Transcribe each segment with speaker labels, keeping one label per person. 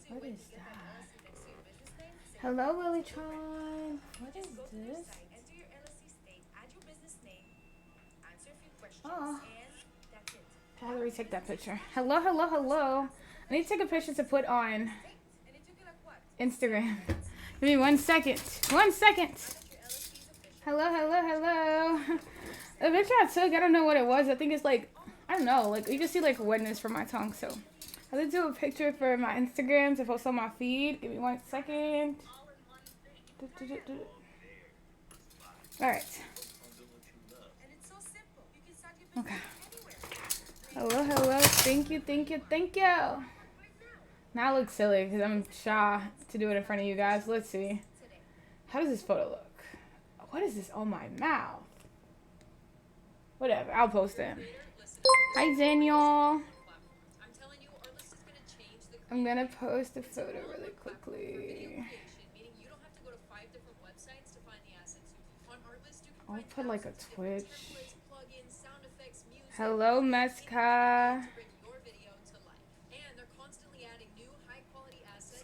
Speaker 1: What is that? Hello, Willytron. What is this? Oh. How do we take that picture? Hello, hello, hello. I need to take a picture to put on Instagram. Give me 1 second. 1 second. Hello, hello, hello. The picture I took, I don't know what it was. I think it's like, I don't know, like you can see like redness from my tongue. So I had to do a picture for my Instagram to post on my feed. Give me 1 second. All right. Okay. Hello, hello. Thank you, thank you, thank you. Now I look silly because I'm shy to do it in front of you guys. Let's see. How does this photo look? What is this on my mouth? Whatever, I'll post it. Hi, Daniel. I'm gonna post a photo really quickly. I'll put like a Twitch. Hello, Meska.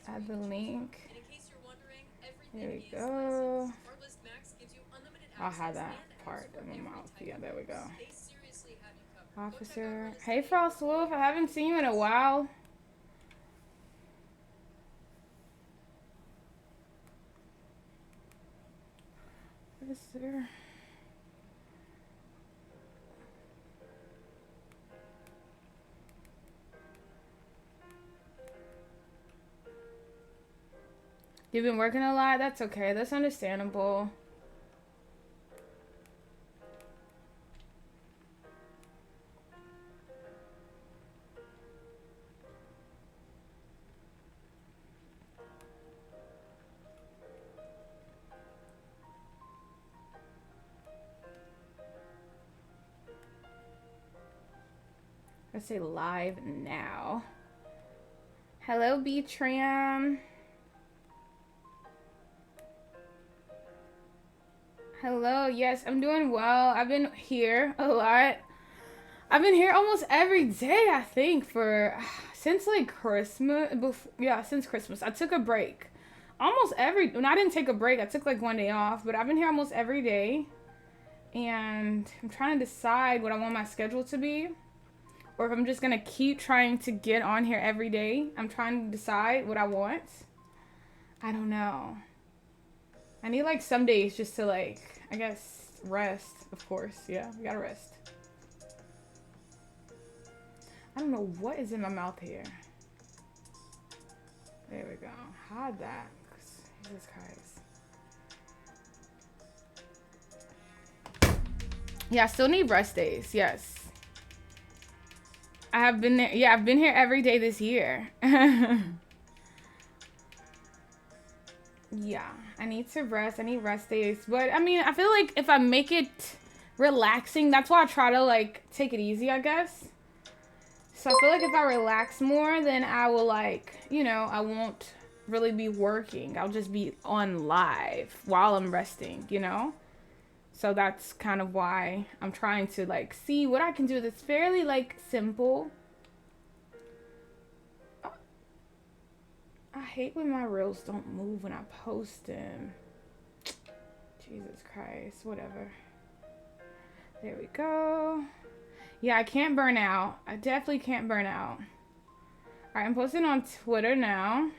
Speaker 1: Add the link. There we go. I'll have that part of my mouth. Yeah, there we go. Officer. Hey, Frost Wolf. I haven't seen you in a while. What is there? You've been working a lot? That's okay. That's understandable. Let's say live now. Hello, B-Tram. Hello, yes, I'm doing well. I've been here a lot. I've been here almost every day, I think, since like Christmas. Since Christmas. I took a break. When I didn't take a break, I took like 1 day off, but I've been here almost every day. And I'm trying to decide what I want my schedule to be, or if I'm just gonna keep trying to get on here every day. I'm trying to decide what I want. I don't know. I need like some days just to like, I guess, rest, of course. Yeah, we gotta rest. I don't know what is in my mouth here. There we go. Hide that. Jesus Christ. Yeah, I still need rest days. Yes. I have been there. Yeah, I've been here every day this year. Yeah, I need to rest. I need rest days. But, I mean, I feel like if I make it relaxing, that's why I try to, like, take it easy, I guess. So I feel like if I relax more, then I will, like, you know, I won't really be working. I'll just be on live while I'm resting, you know? So that's kind of why I'm trying to, like, see what I can do that's fairly, like, simple. I hate when my reels don't move when I post them. Jesus Christ. Whatever. There we go. Yeah, I can't burn out. I definitely can't burn out. Alright, I'm posting on Twitter now.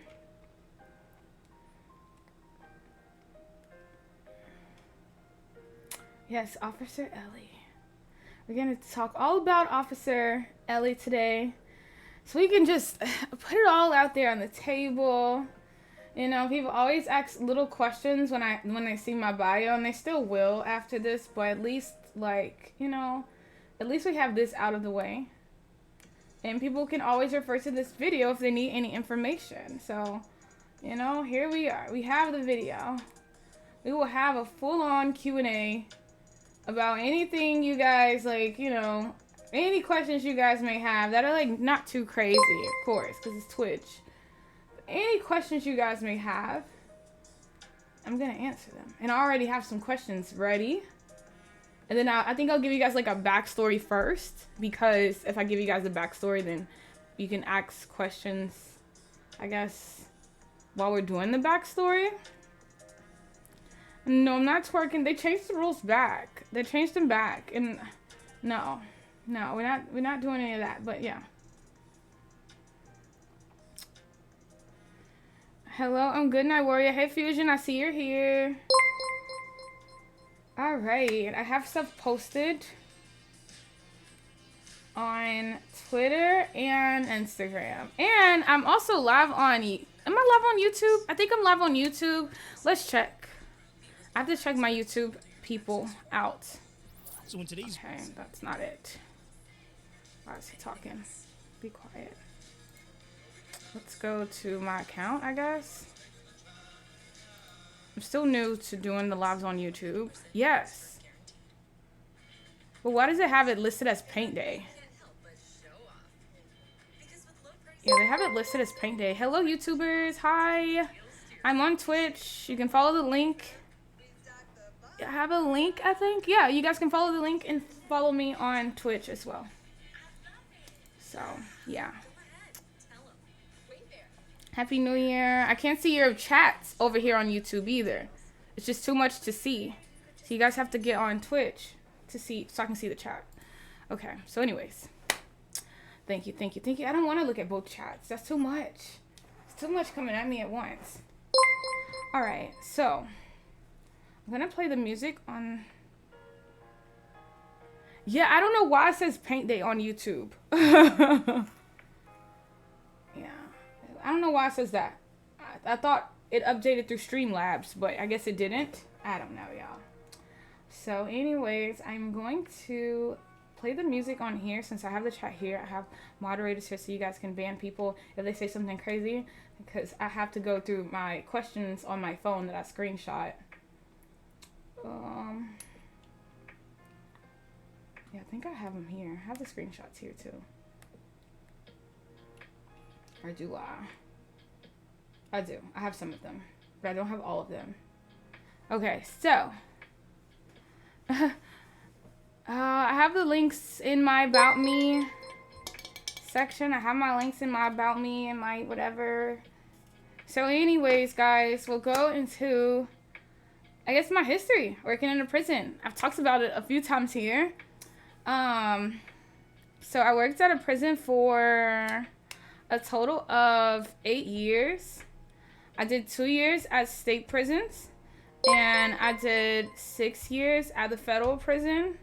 Speaker 1: Yes, Officer Ellie. We're going to talk all about Officer Ellie today. So we can just put it all out there on the table. You know, people always ask little questions when they see my bio, and they still will after this, but at least, like, you know, at least we have this out of the way. And people can always refer to this video if they need any information. So, you know, here we are. We have the video. We will have a full-on Q&A about anything you guys, like, you know, any questions you guys may have that are, like, not too crazy, of course, because it's Twitch. Any questions you guys may have, I'm going to answer them. And I already have some questions ready. And then I think I'll give you guys, like, a backstory first, because if I give you guys a backstory, then you can ask questions I guess, while we're doing the backstory. No, I'm not twerking. They changed the rules back. They changed them back, and no, we're not doing any of that. But yeah. Hello, I'm Good Night Warrior. Hey Fusion, I see you're here. All right, I have stuff posted on Twitter and Instagram, and I'm also live on. Am I live on YouTube? I think I'm live on YouTube. Let's check. I have to check my YouTube people out.
Speaker 2: So in today's
Speaker 1: Okay, that's not it. Why is he talking? Be quiet. Let's go to my account, I guess. I'm still new to doing the lives on YouTube. Yes. But why does it have it listed as Paint Day? Yeah, they have it listed as Paint Day. Hello, YouTubers. Hi. I'm on Twitch. You can follow the link. I have a link, I think. Yeah, you guys can follow the link and follow me on Twitch as well. So, yeah. Happy New Year. I can't see your chats over here on YouTube either. It's just too much to see. So you guys have to get on Twitch to see, so I can see the chat. Okay, so anyways. Thank you. I don't want to look at both chats. That's too much. It's too much coming at me at once. Alright, so I'm gonna play the music on... Yeah, I don't know why it says Paint Day on YouTube. Yeah. I don't know why it says that. I thought it updated through Streamlabs, but I guess it didn't. I don't know, y'all. So anyways, I'm going to play the music on here since I have the chat here. I have moderators here so you guys can ban people if they say something crazy, because I have to go through my questions on my phone that I screenshot. Yeah, I think I have them here. I have the screenshots here too. Or do I? I do. I have some of them, but I don't have all of them. Okay, so I have the links in my About Me section. I have my links in my About Me and my whatever. So anyways, guys, we'll go into, I guess, my history working in a prison. I've talked about it a few times here. So I worked at a prison for a total of 8 years. I did 2 years at state prisons, and I did 6 years at the federal prison.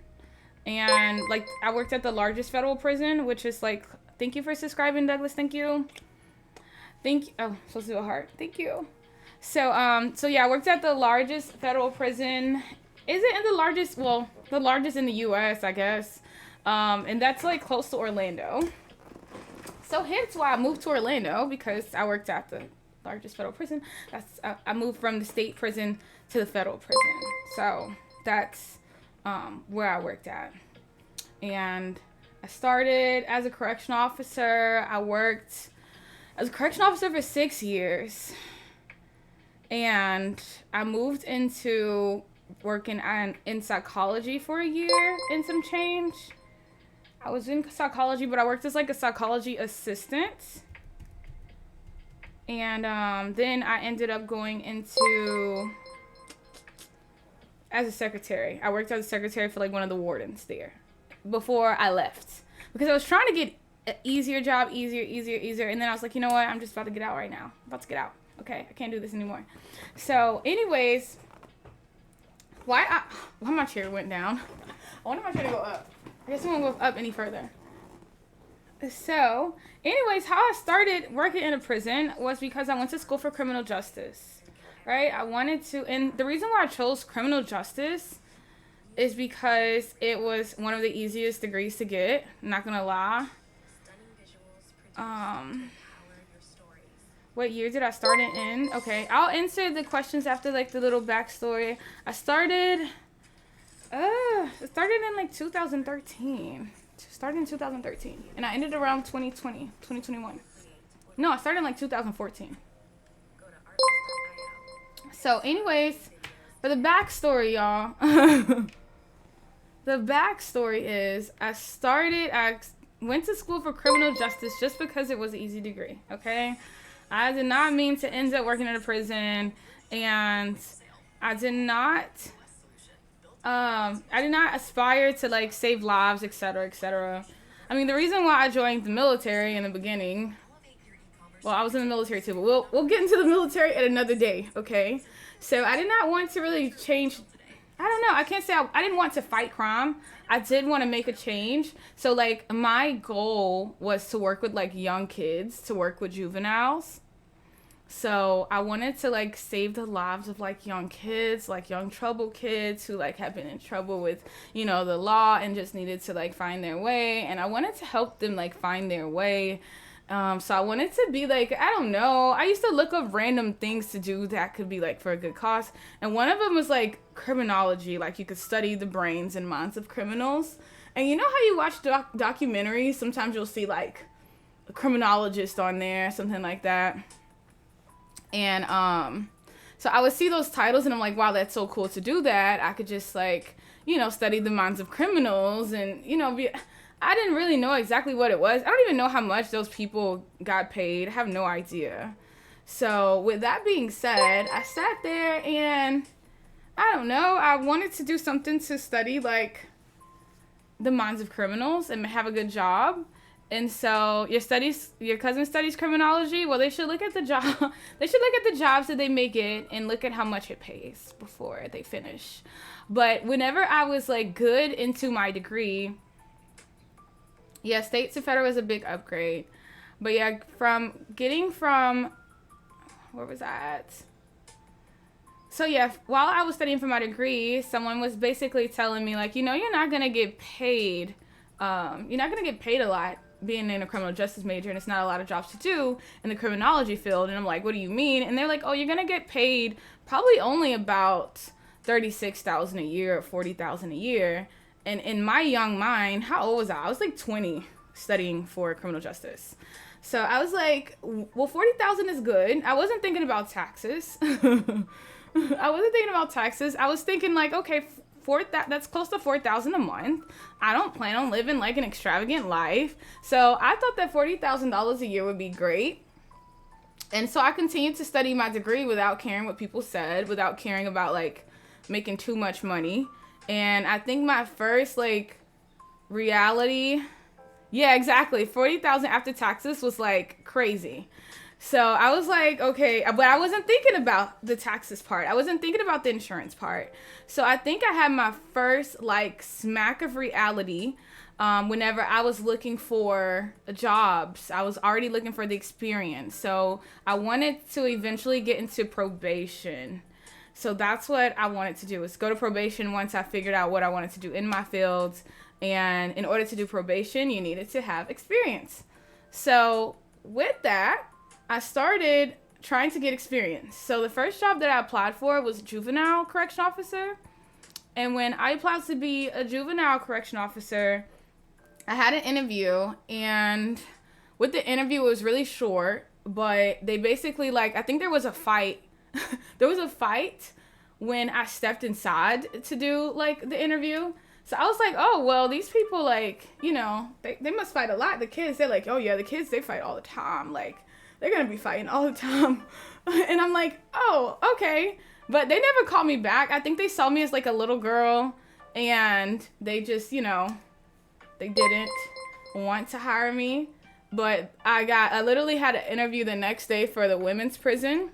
Speaker 1: And like, I worked at the largest federal prison, which is like, thank you for subscribing, Douglas. Thank you. Oh, supposed to do a heart. Thank you. So, so yeah, I worked at the largest federal prison. Is it in the largest? Well, the largest in the U.S., I guess. And that's like close to Orlando. So hence why I moved to Orlando, because I worked at the largest federal prison. I moved from the state prison to the federal prison. So that's where I worked at. And I started as a correctional officer. I worked as a correctional officer for 6 years. And I moved into working in psychology for a year and some change. I was in psychology, but I worked as like a psychology assistant. And then I ended up going into as a secretary. I worked as a secretary for like one of the wardens there before I left, because I was trying to get an easier job, easier. And then I was like, you know what? I'm just about to get out right now. I'm about to get out. Okay, I can't do this anymore. So anyways, why my chair went down. I wonder if my chair to go up. I guess it won't go up any further. So, anyways, how I started working in a prison was because I went to school for criminal justice, right? I wanted to, and the reason why I chose criminal justice is because it was one of the easiest degrees to get, I'm not gonna lie. What year did I start it in? Okay, I'll answer the questions after like the little backstory. I started in like 2013. Started in 2013. And I ended around 2021. No, I started in like 2014. So anyways, for the backstory, y'all. The backstory is I went to school for criminal justice just because it was an easy degree, okay? I did not mean to end up working in a prison, and I did not aspire to like save lives, etc., etc. I mean, the reason why I joined the military in the beginning, well, I was in the military too, but we'll get into the military at another day, okay? So I did not want to really change. I don't know. I can't say I didn't want to fight crime. I did want to make a change. So like my goal was to work with like young kids, to work with juveniles. So I wanted to like save the lives of like young kids, like young trouble kids who like have been in trouble with, you know, the law and just needed to like find their way. And I wanted to help them like find their way. So I wanted to be like, I don't know. I used to look up random things to do that could be like for a good cause. And one of them was like criminology. Like you could study the brains and minds of criminals. And you know how you watch documentaries? Sometimes you'll see like a criminologist on there, something like that. And so I would see those titles and I'm like, wow, that's so cool to do that. I could just like, you know, study the minds of criminals and, you know, I didn't really know exactly what it was. I don't even know how much those people got paid. I have no idea. So with that being said, I sat there and I don't know, I wanted to do something to study like the minds of criminals and have a good job. And so your cousin studies criminology. Well, they should look at the job. They should look at the jobs that they make it and look at how much it pays before they finish. But whenever I was like good into my degree, yeah, state to federal was a big upgrade. But yeah, where was I at? So yeah, while I was studying for my degree, someone was basically telling me like, you know, you're not gonna get paid. You're not gonna get paid a lot being in a criminal justice major, and it's not a lot of jobs to do in the criminology field. And I'm like, what do you mean? And they're like, oh, you're gonna get paid probably only about $36,000 a year or $40,000 a year. And in my young mind, how old was I? I was like 20 studying for criminal justice. So I was like, well, 40,000 is good. I wasn't thinking about taxes. I was thinking like, okay, that's close to $4,000 a month. I don't plan on living like an extravagant life. So I thought that $40,000 a year would be great. And so I continued to study my degree without caring what people said, without caring about like making too much money. And I think my first like reality, yeah, exactly, 40,000 after taxes was like crazy. So I was like, okay, but I wasn't thinking about the taxes part. I wasn't thinking about the insurance part. So I think I had my first like smack of reality whenever I was looking for jobs. I was already looking for the experience. So I wanted to eventually get into probation. So that's what I wanted to do, is go to probation once I figured out what I wanted to do in my field. And in order to do probation, you needed to have experience. So with that, I started trying to get experience. So the first job that I applied for was juvenile correction officer. And when I applied to be a juvenile correction officer, I had an interview, and with the interview, it was really short, but they basically like, I think there was a fight. There was a fight when I stepped inside to do like the interview. So I was like, oh, well, these people like, you know, they must fight a lot. The kids, they're like, oh yeah, the kids, they fight all the time. Like, they're going to be fighting all the time. And I'm like, oh, okay. But they never called me back. I think they saw me as like a little girl, and they just, you know, they didn't want to hire me. But I literally had an interview the next day for the women's prison.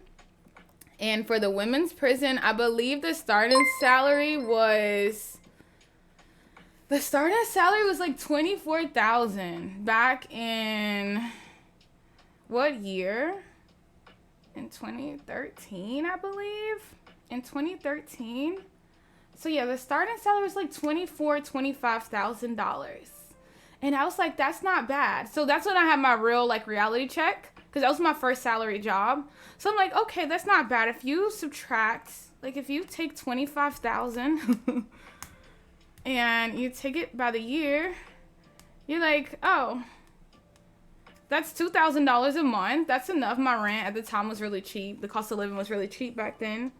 Speaker 1: And for the women's prison, I believe the starting salary was like $24,000 back in what year? In 2013, I believe. In 2013. So yeah, the starting salary was like $25,000. And I was like, that's not bad. So that's when I had my real like reality check, because that was my first salary job. So I'm like, okay, that's not bad. If you subtract, like if you take 25,000 and you take it by the year, you're like, oh, that's $2,000 a month. That's enough. My rent at the time was really cheap. The cost of living was really cheap back then.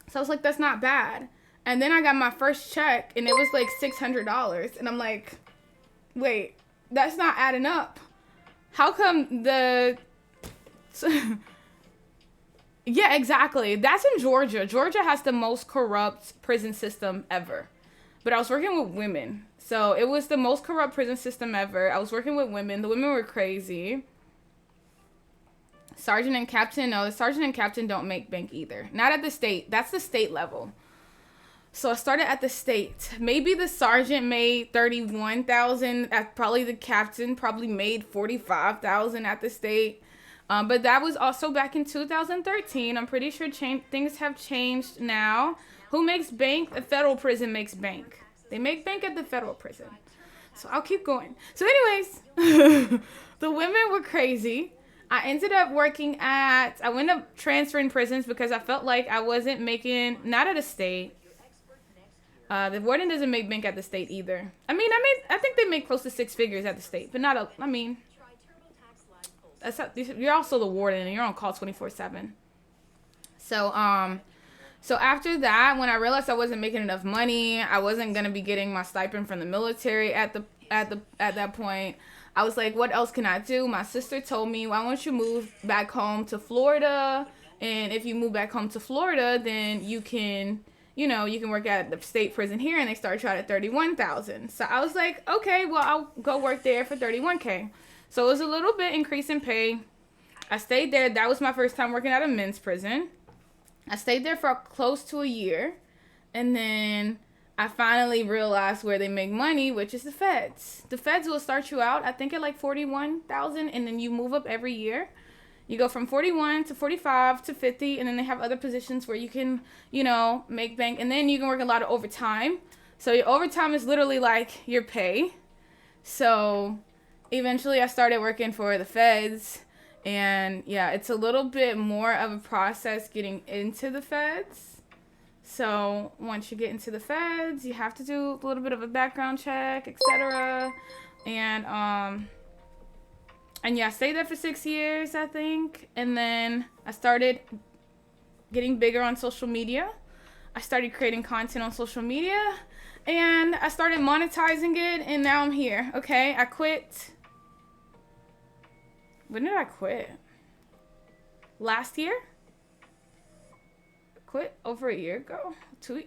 Speaker 1: So I was like, that's not bad. And then I got my first check, and it was like $600. And I'm like, wait, that's not adding up. How come the So, yeah, exactly. That's in Georgia. Georgia has the most corrupt prison system ever. But I was working with women. So it was the most corrupt prison system ever. I was working with women. The women were crazy. Sergeant and captain, no, the sergeant and captain don't make bank either. Not at the state. That's the state level. So I started at the state. Maybe the sergeant made 31,000. Probably the captain probably made 45,000 at the state. But that was also back in 2013. I'm pretty sure things have changed now. Who makes bank? The federal prison makes bank. They make bank at the federal prison. So I'll keep going. So anyways, the women were crazy. I ended up I went up transferring prisons because I felt like I wasn't making, not at a state. The warden doesn't make bank at the state either. I think they make close to 6 figures at the state, but you're also the warden and you're on call 24/7. So after that, when I realized I wasn't making enough money, I wasn't gonna be getting my stipend from the military at that point. I was like, what else can I do? My sister told me, why don't you move back home to Florida? And if you move back home to Florida, then you can work at the state prison here. And they started trying at 31,000. So I was like, okay, well, I'll go work there for 31K. So it was a little bit increase in pay. I stayed there. That was my first time working at a men's prison. I stayed there for close to a year. And then I finally realized where they make money, which is the feds. The feds will start you out, I think, at like 41,000, and then you move up every year. You go from 41 to 45 to 50, and then they have other positions where you can, make bank, and then you can work a lot of overtime. So your overtime is literally like your pay. So eventually I started working for the feds, and yeah, it's a little bit more of a process getting into the feds. So once you get into the feds, you have to do a little bit of a background check, etc. And yeah, I stayed there for 6 years, I think. And then I started getting bigger on social media. I started creating content on social media, and I started monetizing it, and now I'm here. Okay, I quit. When did I quit? Last year? Quit over a year ago?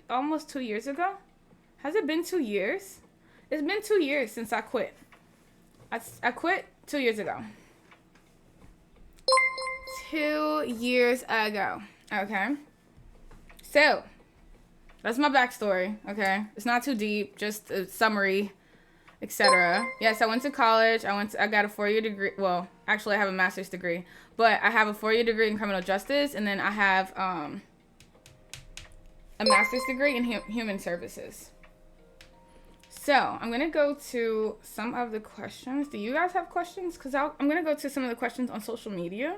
Speaker 1: Almost 2 years ago? Has it been 2 years? It's been 2 years since I quit. I quit 2 years ago. 2 years ago. Okay. So, that's my backstory. Okay. It's not too deep. Just a summary, etc. Yes, I went to college. I got a 4-year degree. Well, actually, I have a master's degree. But I have a 4-year degree in criminal justice. And then I have a master's degree in human services. So I'm going to go to some of the questions. Do you guys have questions? Because I'm going to go to some of the questions on social media.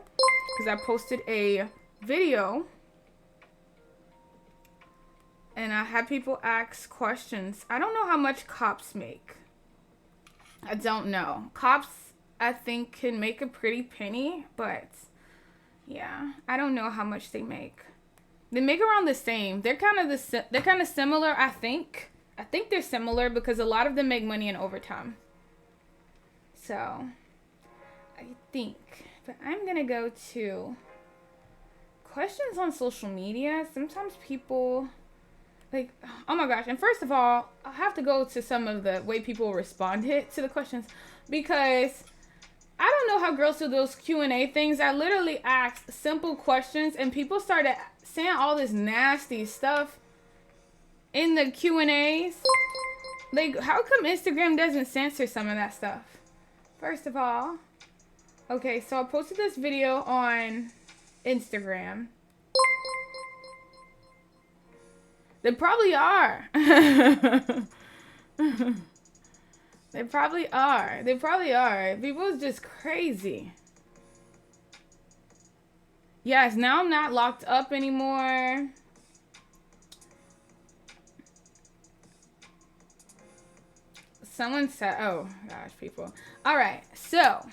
Speaker 1: Because I posted a video. And I had people ask questions. I don't know how much cops make. I don't know. Cops, I think, can make a pretty penny. But yeah, I don't know how much they make. They make around the same. They're kind of similar, I think. I think they're similar because a lot of them make money in overtime. So, I think. But I'm going to go to questions on social media. Sometimes people, like, oh my gosh. And first of all, I have to go to some of the way people responded to the questions. Because I don't know how girls do those Q&A things. I literally asked simple questions and people started saying all this nasty stuff in the Q&As. Like, how come Instagram doesn't censor some of that stuff? First of all. Okay, so I posted this video on Instagram. They probably are. They probably are. They probably are. People's just crazy. Yes, now I'm not locked up anymore. Someone said, oh gosh, people. All right, so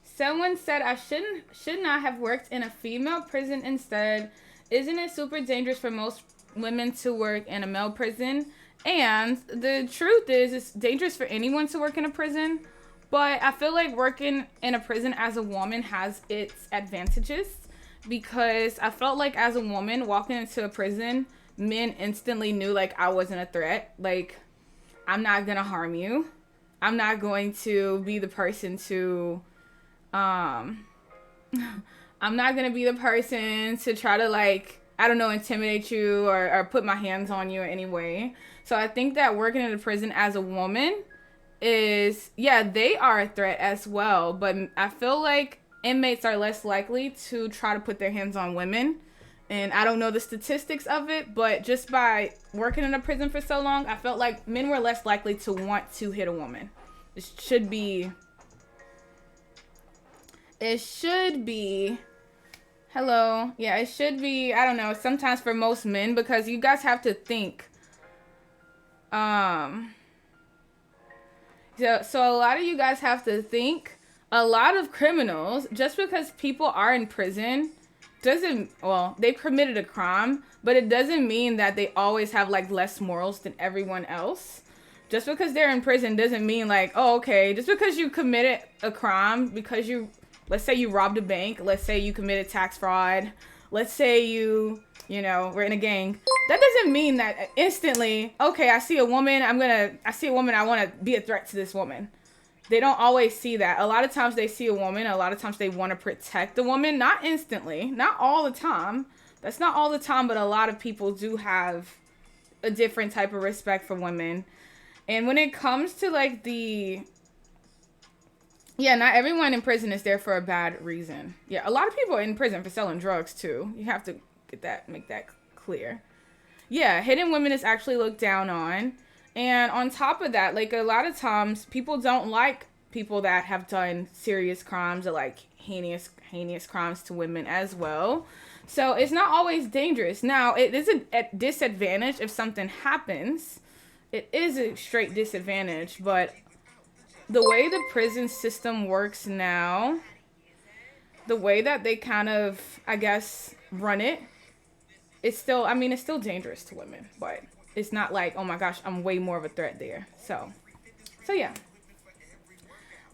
Speaker 1: someone said I should not have worked in a female prison instead. Isn't it super dangerous for most women to work in a male prison? And the truth is, it's dangerous for anyone to work in a prison. But I feel like working in a prison as a woman has its advantages because I felt like as a woman walking into a prison, men instantly knew like I wasn't a threat. Like, I'm not gonna harm you. I'm not going to be the person to um I'm not gonna be the person to try to like, I don't know, intimidate you or put my hands on you in any way. So I think that working in a prison as a woman is, yeah, they are a threat as well, but I feel like inmates are less likely to try to put their hands on women. And I don't know the statistics of it, but just by working in a prison for so long, I felt like men were less likely to want to hit a woman. It should be, hello. Yeah, it should be, I don't know, sometimes for most men, because you guys have to think. So a lot of you guys have to think. A lot of criminals, just because people are in prison, they committed a crime, but it doesn't mean that they always have like less morals than everyone else. Just because they're in prison doesn't mean like, oh, okay, just because you committed a crime, because let's say you robbed a bank, let's say you committed tax fraud, let's say you we're in a gang. That doesn't mean that instantly, okay, I see a woman, I want to be a threat to this woman. They don't always see that. A lot of times they see a woman, a lot of times they want to protect the woman, not instantly, not all the time. That's not all the time, but a lot of people do have a different type of respect for women. And when it comes to like not everyone in prison is there for a bad reason. Yeah, a lot of people are in prison for selling drugs too. You have to make that clear. Yeah, hitting women is actually looked down on. And on top of that, like a lot of times people don't like people that have done serious crimes or like heinous crimes to women as well. So it's not always dangerous. Now, it is a disadvantage if something happens. It is a straight disadvantage, but the way the prison system works now, the way that they kind of, I guess, run it, it's still dangerous to women, but it's not like, oh my gosh, I'm way more of a threat there. So yeah.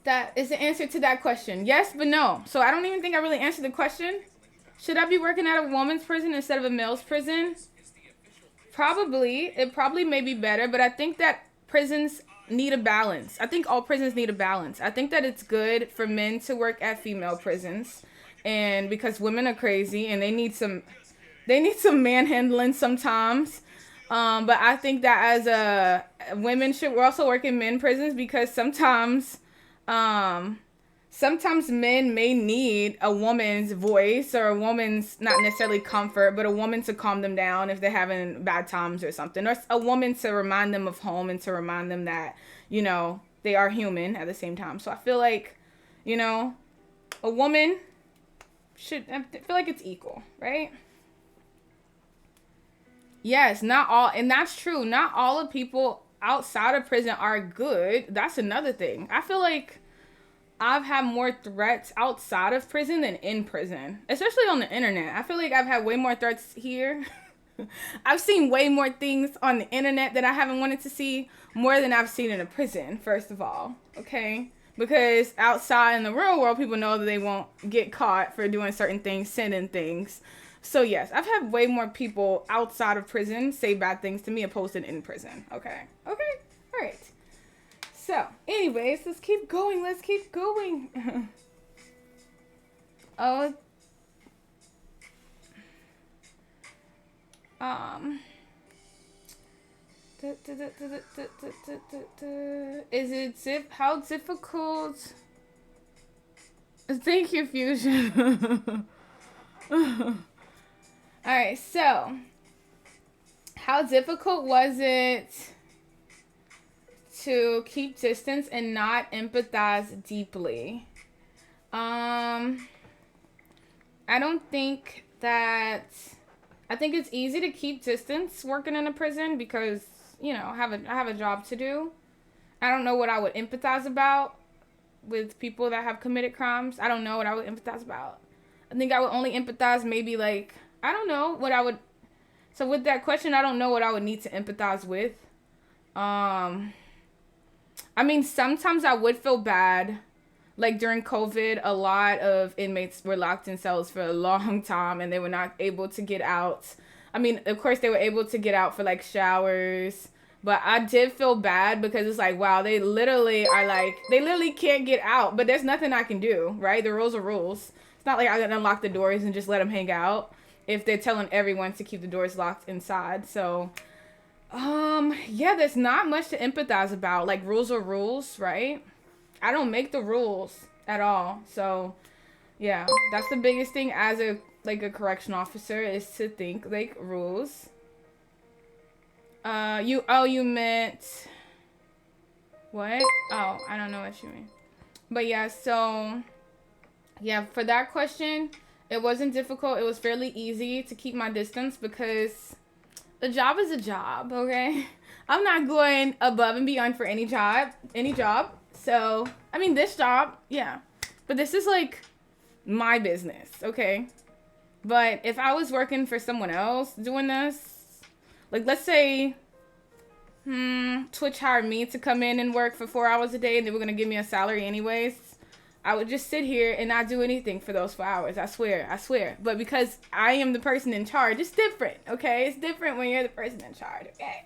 Speaker 1: That is the answer to that question. Yes, but no. So I don't even think I really answered the question. Should I be working at a woman's prison instead of a male's prison? Probably. It probably may be better, but I think that prisons need a balance. I think all prisons need a balance. I think that it's good for men to work at female prisons, and because women are crazy and they need some manhandling sometimes. But I think that as women should also work in men prisons, because sometimes men may need a woman's voice or a woman's, not necessarily comfort, but a woman to calm them down if they're having bad times or something, or a woman to remind them of home and to remind them that, they are human at the same time. So I feel like, a woman I feel like it's equal, right? Yes, not all, and that's true. Not all the people outside of prison are good. That's another thing. I feel like I've had more threats outside of prison than in prison, especially on the internet. I feel like I've had way more threats here. I've seen way more things on the internet that I haven't wanted to see, more than I've seen in a prison, first of all, okay? Because outside in the real world, people know that they won't get caught for doing certain things, sending things. So yes, I've had way more people outside of prison say bad things to me opposed to in prison, okay? All right. So, anyways, let's keep going. Oh, how difficult? Thank you, Fusion. Alright, so how difficult was it to keep distance and not empathize deeply? I think it's easy to keep distance working in a prison because, I have a job to do. I don't know what I would empathize about with people that have committed crimes. I don't know what I would empathize about. I think I would only empathize maybe like, I don't know what I would. So with that question, I don't know what I would need to empathize with. I I mean, sometimes I would feel bad. Like during COVID, a lot of inmates were locked in cells for a long time and they were not able to get out. I mean, of course, they were able to get out for like showers, but I did feel bad because it's like, wow, they literally can't get out, but there's nothing I can do, right? The rules are rules. It's not like I can unlock the doors and just let them hang out if they're telling everyone to keep the doors locked inside. So, yeah, there's not much to empathize about. Like, rules are rules, right? I don't make the rules at all. So, yeah, that's the biggest thing as a correction officer is to think like rules. You meant what? Oh, I don't know what you mean. But yeah, so yeah, for that question, it wasn't difficult. It was fairly easy to keep my distance because the job is a job, okay? I'm not going above and beyond for any job. So, I mean, this job, yeah. But this is like my business, okay? But if I was working for someone else doing this, like let's say Twitch hired me to come in and work for 4 hours a day and they were going to give me a salary anyways, I would just sit here and not do anything for those 4 hours. I swear. But because I am the person in charge, it's different, okay? It's different when you're the person in charge, okay?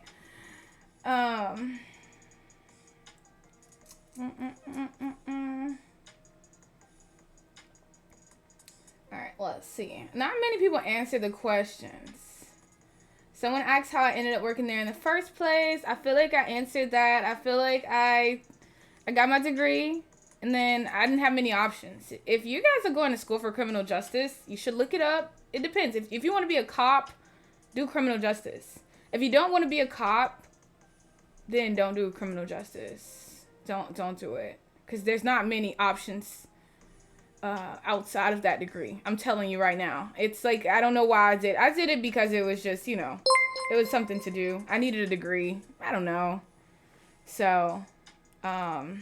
Speaker 1: Alright, let's see. Not many people answer the questions. Someone asked how I ended up working there in the first place. I feel like I answered that. I feel like I got my degree, and then I didn't have many options. If you guys are going to school for criminal justice, you should look it up. It depends. If you want to be a cop, do criminal justice. If you don't want to be a cop, then don't do criminal justice. Don't do it. Because there's not many options outside of that degree. I'm telling you right now. It's like, I don't know why I did. I did it because it was just, it was something to do. I needed a degree. I don't know. So, but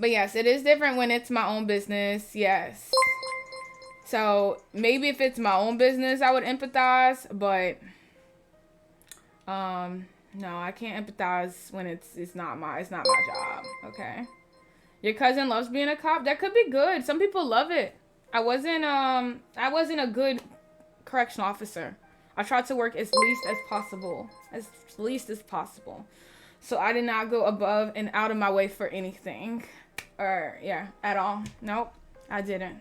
Speaker 1: yes, it is different when it's my own business. Yes. So maybe if it's my own business, I would empathize, but, no, I can't empathize when it's not my job. Okay. Your cousin loves being a cop. That could be good. Some people love it. I wasn't a good correctional officer. I tried to work as least as possible. So I did not go above and out of my way for anything. Or, yeah, at all. Nope, I didn't.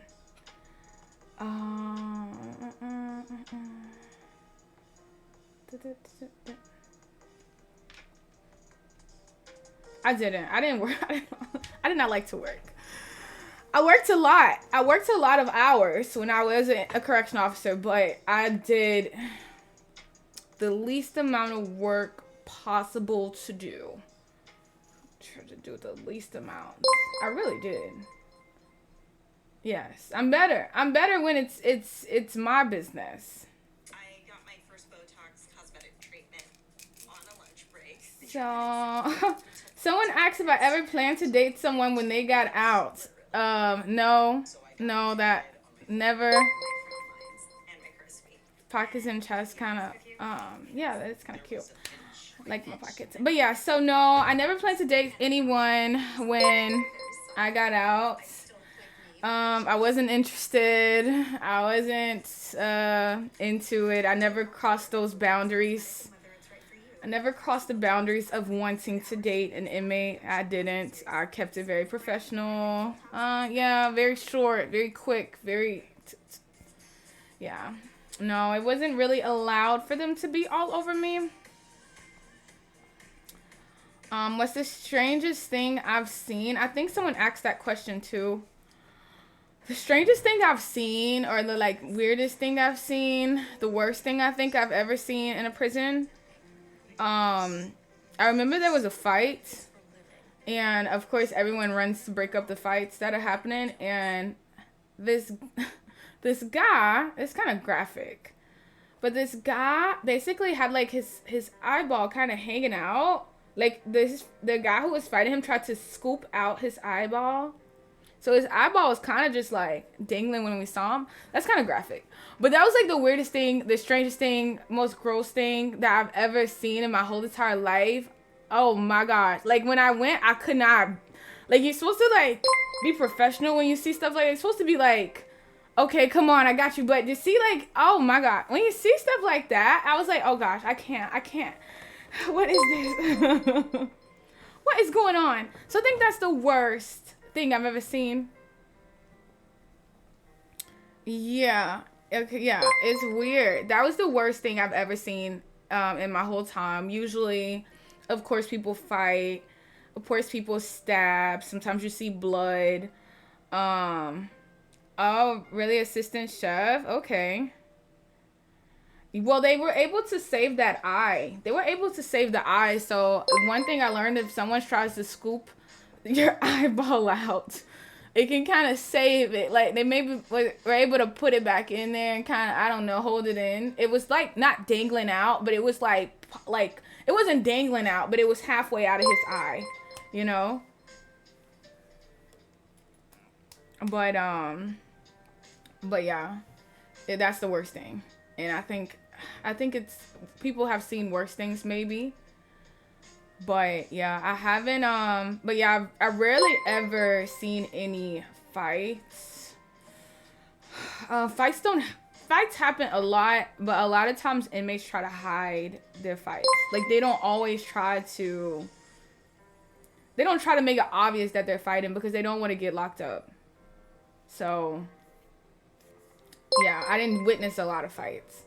Speaker 1: I didn't work. I did not like to work. I worked a lot. I worked a lot of hours when I was a correctional officer, but I did the least amount of work possible to do. Try to do the least amount. I really did. Yes, I'm better. I'm better when it's my business.
Speaker 2: I got my first Botox cosmetic treatment on a lunch break.
Speaker 1: So, someone asked if I ever planned to date someone when they got out. No, that never. Pockets and chest kind of, yeah, that's kind of cute. Like my pockets. But yeah, so no, I never planned to date anyone when I got out. I wasn't interested. I wasn't into it. I never crossed those boundaries. I never crossed the boundaries of wanting to date an inmate. I didn't. I kept it very professional. Yeah, very short, very quick, yeah. No, it wasn't really allowed for them to be all over me. What's the strangest thing I've seen? I think someone asked that question too. The strangest thing I've seen, or the like weirdest thing I've seen, the worst thing I think I've ever seen in a prison. I remember there was a fight, and of course everyone runs to break up the fights that are happening, and this guy, it's kind of graphic, but this guy basically had like his eyeball kind of hanging out. Like the guy who was fighting him tried to scoop out his eyeball. So his eyeball was kind of just like dangling when we saw him. That's kind of graphic. But that was like the weirdest thing, the strangest thing, most gross thing that I've ever seen in my whole entire life. Oh my gosh. Like when I went, I could not. Like you're supposed to like be professional when you see stuff like that. It's supposed to be like, okay, come on, I got you. But you see like, oh my God. When you see stuff like that, I was like, oh gosh, I can't. What is this? What is going on? So I think that's the worst thing I've ever seen. Yeah. Okay, yeah, it's weird. That was the worst thing I've ever seen in my whole time. Usually, of course, people fight. Of course, people stab. Sometimes you see blood. Um, oh, really? Assistant chef? Okay. Well, they were able to save that eye. They were able to save the eye. So one thing I learned, if someone tries to scoop your eyeball out, it can kind of save it. Like they maybe were able to put it back in there and kind of, I don't know, hold it in. It was like not dangling out, but it was like it wasn't dangling out, but it was halfway out of his eye, you know. But yeah, that's the worst thing. And I think it's people have seen worse things maybe. But yeah, I haven't but yeah, I've rarely ever seen any fights. Fights happen a lot, but a lot of times inmates try to hide their fights. Like they don't try to make it obvious that they're fighting because they don't want to get locked up. So yeah, I didn't witness a lot of fights.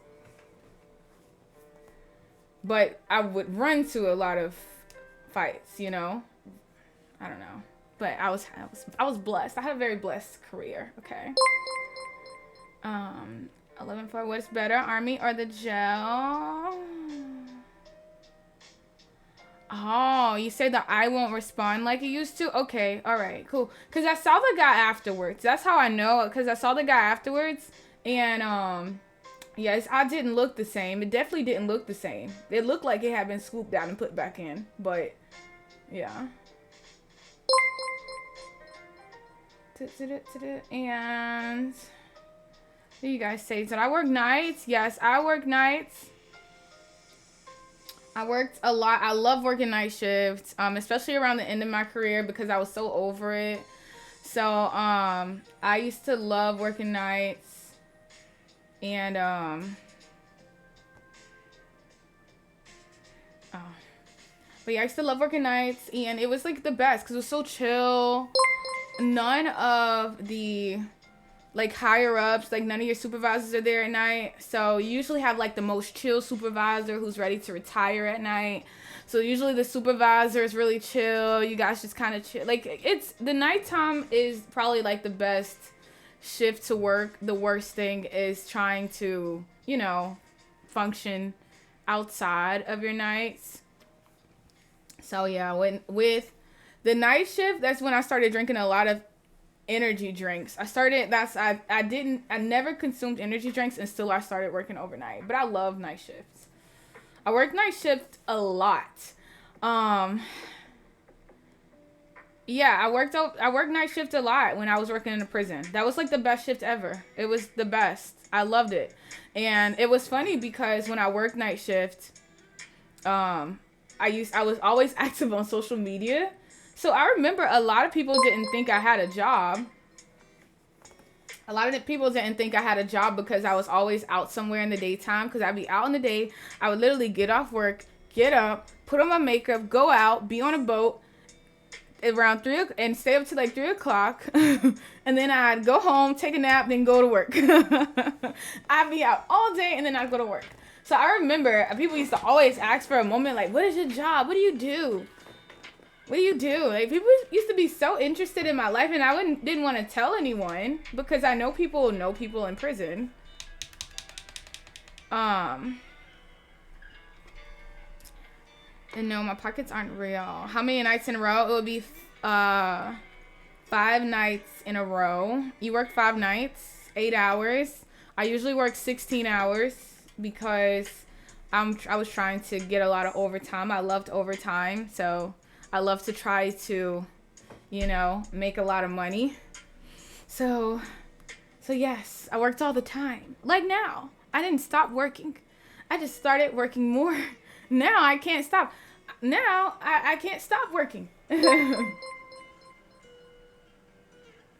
Speaker 1: But I would run to a lot of fights, you know. I don't know, but I was blessed. I had a very blessed career. Okay. 11-4. What's better, Army or the jail? Oh, you say the eye won't respond like it used to? Okay, all right, cool. Cause I saw the guy afterwards. That's how I know. Cause I saw the guy afterwards, and yes, I didn't look the same. It definitely didn't look the same. It looked like it had been scooped out and put back in, but yeah. And what do you guys say? Did I work nights? Yes, I work nights. I worked a lot. I love working night shifts, especially around the end of my career because I was so over it. So I used to love working nights, and but yeah, I used to love working nights, and it was like the best because it was so chill. None of the like higher ups, like none of your supervisors are there at night. So you usually have like the most chill supervisor who's ready to retire at night. So usually the supervisor is really chill. You guys just kind of chill. Like it's the nighttime is probably like the best shift to work. The worst thing is trying to, you know, function outside of your nights. So yeah, with the night shift, that's when I started drinking a lot of energy drinks. I never consumed energy drinks until I started working overnight. But I love night shifts. I worked night shift a lot. Yeah, I worked night shift a lot when I was working in a prison. That was like the best shift ever. It was the best. I loved it. And it was funny because when I worked night shift, I was always active on social media. So I remember a lot of people didn't think I had a job. A lot of the people didn't think I had a job because I was always out somewhere in the daytime. Because I'd be out in the day. I would literally get off work, get up, put on my makeup, go out, be on a boat around 3 and stay up to like 3 o'clock. And then I'd go home, take a nap, then go to work. I'd be out all day and then I'd go to work. So I remember people used to always ask for a moment like, what is your job? What do you do? What do you do? Like people used to be so interested in my life, and I didn't want to tell anyone because I know people in prison. And no, my pockets aren't real. How many nights in a row? It would be 5 nights in a row. You work 5 nights, 8 hours. I usually work 16 hours because I was trying to get a lot of overtime. I loved overtime, so I love to try to, you know, make a lot of money. So yes, I worked all the time. Like now, I didn't stop working. I just started working more. Now I can't stop. now I can't stop working.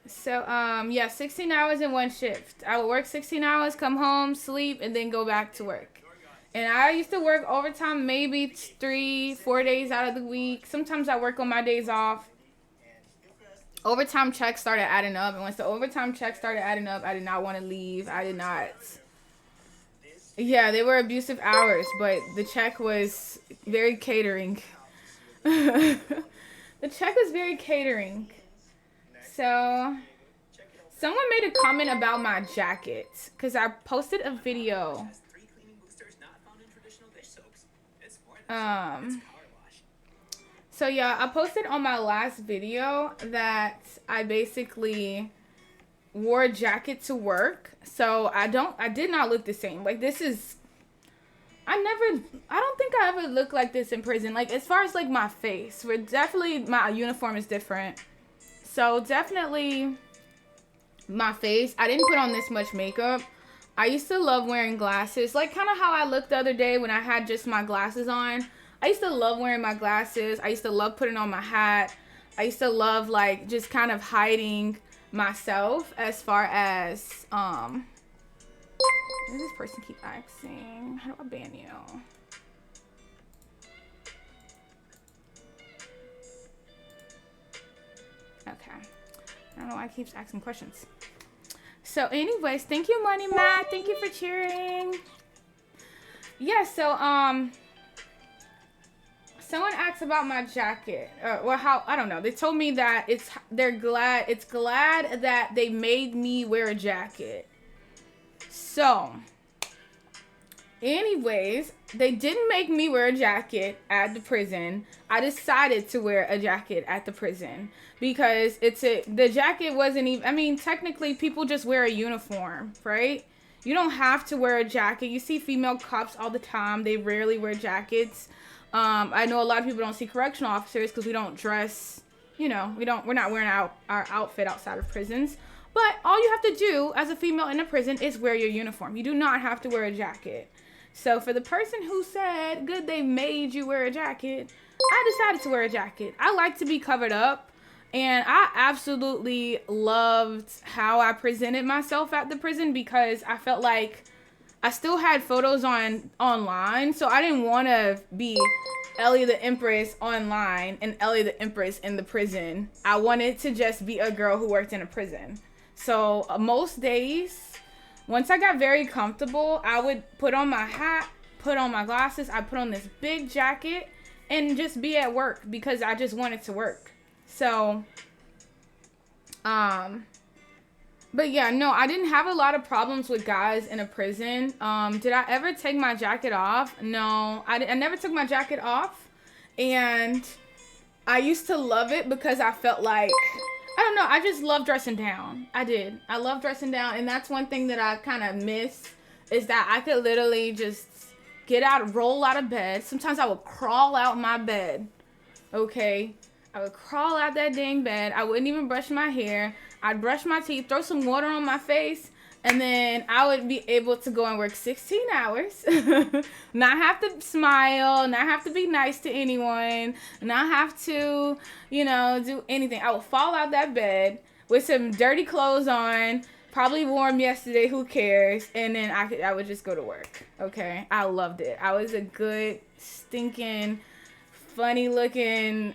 Speaker 1: So, yeah, 16 hours in one shift. I would work 16 hours, come home, sleep, and then go back to work. And I used to work overtime maybe 3-4 days out of the week. Sometimes I work on my days off. Overtime checks started adding up. And once the overtime checks started adding up, I did not want to leave. I did not. Yeah, they were abusive hours, but the check was very catering. The check was very catering. So, someone made a comment about my jacket. Because I posted a video. So yeah, I posted on my last video that I basically wore a jacket to work. So I did not look the same. Like this is, I don't think I ever looked like this in prison. Like as far as like my face, my uniform is different. So definitely my face, I didn't put on this much makeup. I used to love wearing glasses, like kind of how I looked the other day when I had just my glasses on. I used to love wearing my glasses. I used to love putting on my hat. I used to love like just kind of hiding myself as far as what does this person keep asking? How do I ban you? Okay. I don't know why it keeps asking questions. So anyways, thank you, Money Matt. Thank you for cheering. Yeah, so someone asked about my jacket. Well, how, I don't know. They told me that it's glad that they made me wear a jacket. So anyways, they didn't make me wear a jacket at the prison. I decided to wear a jacket at the prison because the jacket wasn't even, I mean, technically people just wear a uniform, right? You don't have to wear a jacket. You see female cops all the time. They rarely wear jackets. I know a lot of people don't see correctional officers because we don't dress, you know, we're not wearing our outfit outside of prisons. But all you have to do as a female in a prison is wear your uniform. You do not have to wear a jacket. So for the person who said, good, they made you wear a jacket, I decided to wear a jacket. I like to be covered up. And I absolutely loved how I presented myself at the prison because I felt like I still had photos online. So I didn't want to be Ellie the Empress online and Ellie the Empress in the prison. I wanted to just be a girl who worked in a prison. So most days, once I got very comfortable, I would put on my hat, put on my glasses, I put on this big jacket and just be at work because I just wanted to work. So, but yeah, no, I didn't have a lot of problems with guys in a prison. Did I ever take my jacket off? No, I never took my jacket off. And I used to love it because I felt like, I don't know, I just love dressing down. I did. I love dressing down. And that's one thing that I kind of miss is that I could literally just roll out of bed. Sometimes I would crawl out my bed. Okay. I would crawl out that dang bed. I wouldn't even brush my hair. I'd brush my teeth, throw some water on my face, and then I would be able to go and work 16 hours. Not have to smile, not have to be nice to anyone, not have to, you know, do anything. I would fall out that bed with some dirty clothes on, probably warm yesterday, who cares? And then I would just go to work. Okay? I loved it. I was a good, stinking, funny looking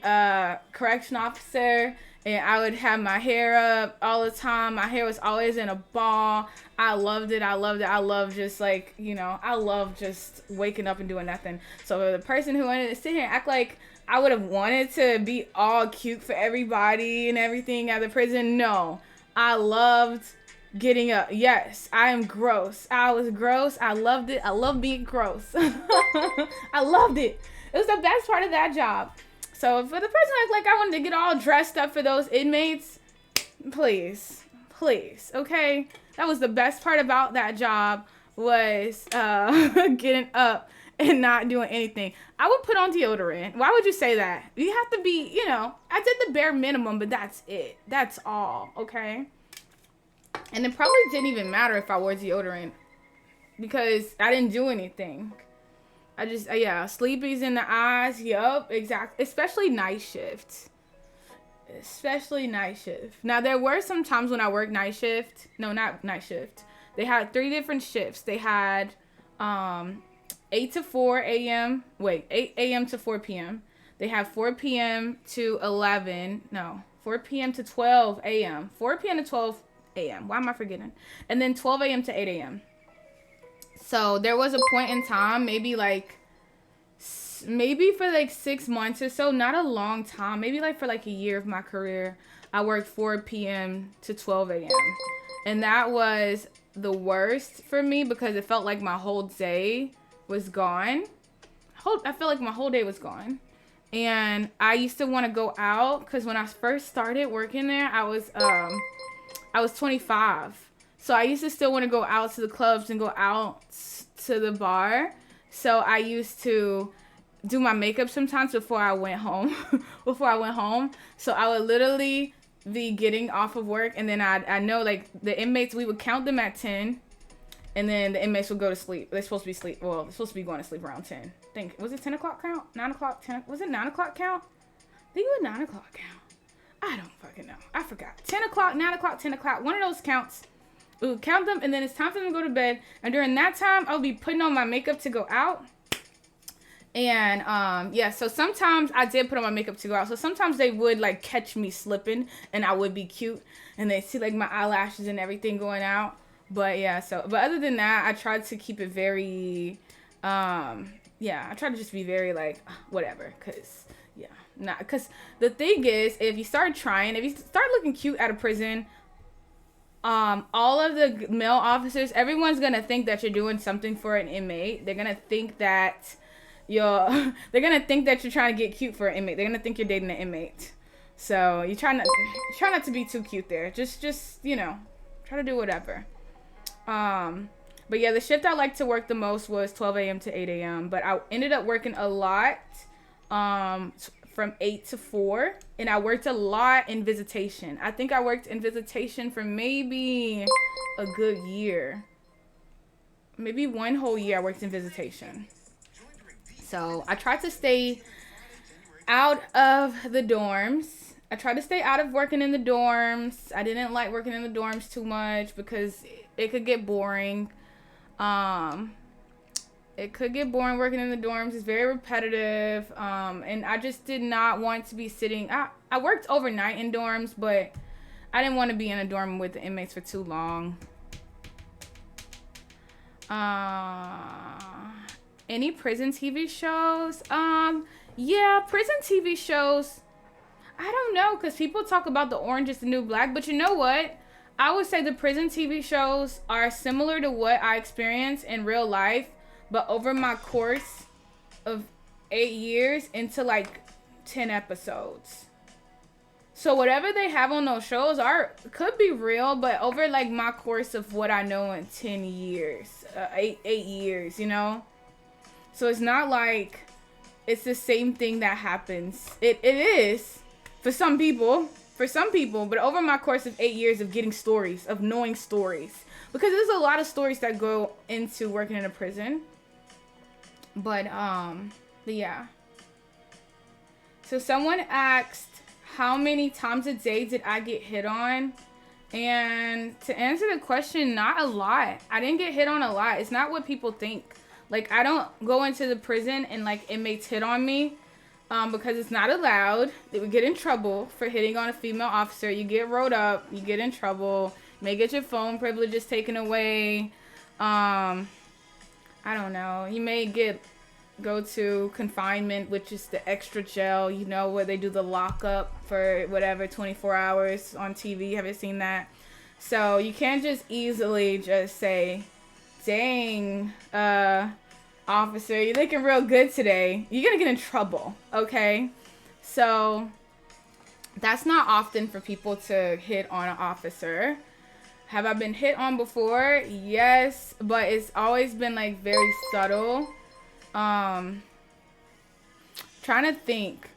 Speaker 1: correctional officer, and I would have my hair up all the time. My hair was always in a ball. I loved it. I loved just like, you know, I love just waking up and doing nothing. So for the person who wanted to sit here and act like I would have wanted to be all cute for everybody and everything at the prison, no. I loved getting up. Yes, I am gross. I was gross. I loved it. I love being gross. I loved it. It was the best part of that job. So for the person like I wanted to get all dressed up for those inmates, please, okay? That was the best part about that job was getting up and not doing anything. I would put on deodorant. Why would you say that? You have to be, you know, I did the bare minimum, but that's it. That's all, okay? And it probably didn't even matter if I wore deodorant because I didn't do anything. I just, yeah, sleepy's in the eyes. Yup, exactly. Especially night shift. Especially night shift. Now, there were some times when I worked night shift. No, not night shift. They had 3 different shifts. They had 8 to 4 a.m. Wait, 8 a.m. to 4 p.m. They have 4 p.m. to 11. No, 4 p.m. to 12 a.m. 4 p.m. to 12 a.m. Why am I forgetting? And then 12 a.m. to 8 a.m. So there was a point in time, maybe for like 6 months or so, not a long time, maybe like for like a year of my career, I worked 4 p.m. to 12 a.m. And that was the worst for me because it felt like my whole day was gone. I felt like my whole day was gone. And I used to want to go out because when I first started working there, I was 25. So I used to still want to go out to the clubs and go out to the bar. So I used to do my makeup sometimes before I went home. So I would literally be getting off of work, and then I know like the inmates, we would count them at 10, and then the inmates would go to sleep. They're supposed to be going to sleep around 10. Was it 10 o'clock count? 9 o'clock? 10? Was it 9 o'clock count? I think it was 9 o'clock count. I don't fucking know. I forgot. 10 o'clock, 9 o'clock, 10 o'clock. One of those counts. We would count them, and then it's time for them to go to bed. And during that time, I would be putting on my makeup to go out. And, yeah, so sometimes I did put on my makeup to go out. So sometimes they would, like, catch me slipping, and I would be cute. And they'd see, like, my eyelashes and everything going out. But, yeah, but other than that, I tried to keep it very, I tried to just be very, like, whatever. Because the thing is, if you start looking cute out of prison, all of the male officers, everyone's gonna think that you're doing something for an inmate. They're gonna think that you're trying to get cute for an inmate. They're gonna think you're dating an inmate. So you try not to be too cute there. Just try to do whatever. But yeah, the shift I liked to work the most was 12 a.m. to 8 a.m. But I ended up working a lot, from 8 to 4, and I worked a lot in visitation. I think I worked in visitation for maybe a good year. Maybe one whole year I worked in visitation. So I tried to stay out of the dorms. I tried to stay out of working in the dorms. I didn't like working in the dorms too much because it could get boring. It could get boring working in the dorms. It's very repetitive. And I just did not want to be sitting. I worked overnight in dorms, but I didn't want to be in a dorm with the inmates for too long. Any prison TV shows? Yeah, prison TV shows. I don't know, because people talk about The Orange is the New Black, but you know what? I would say the prison TV shows are similar to what I experienced in real life, but over my course of 8 years into like 10 episodes. So whatever they have on those shows could be real, but over like my course of what I know in 10 years, 8 years, you know? So it's not like it's the same thing that happens. It is for some people, but over my course of 8 years of getting stories, of knowing stories, because there's a lot of stories that go into working in a prison. But yeah. So someone asked, how many times a day did I get hit on? And to answer the question, not a lot. I didn't get hit on a lot. It's not what people think. Like, I don't go into the prison and like inmates hit on me, because it's not allowed. They would get in trouble for hitting on a female officer. You get rolled up, you get in trouble, you may get your phone privileges taken away. I don't know. You may go to confinement, which is the extra jail, you know, where they do the lockup for whatever, 24 hours on TV. Have you seen that? So you can't just easily just say, dang, officer, you're looking real good today. You're gonna get in trouble, okay? So that's not often for people to hit on an officer. Have I been hit on before? Yes, but it's always been like very subtle. Trying to think.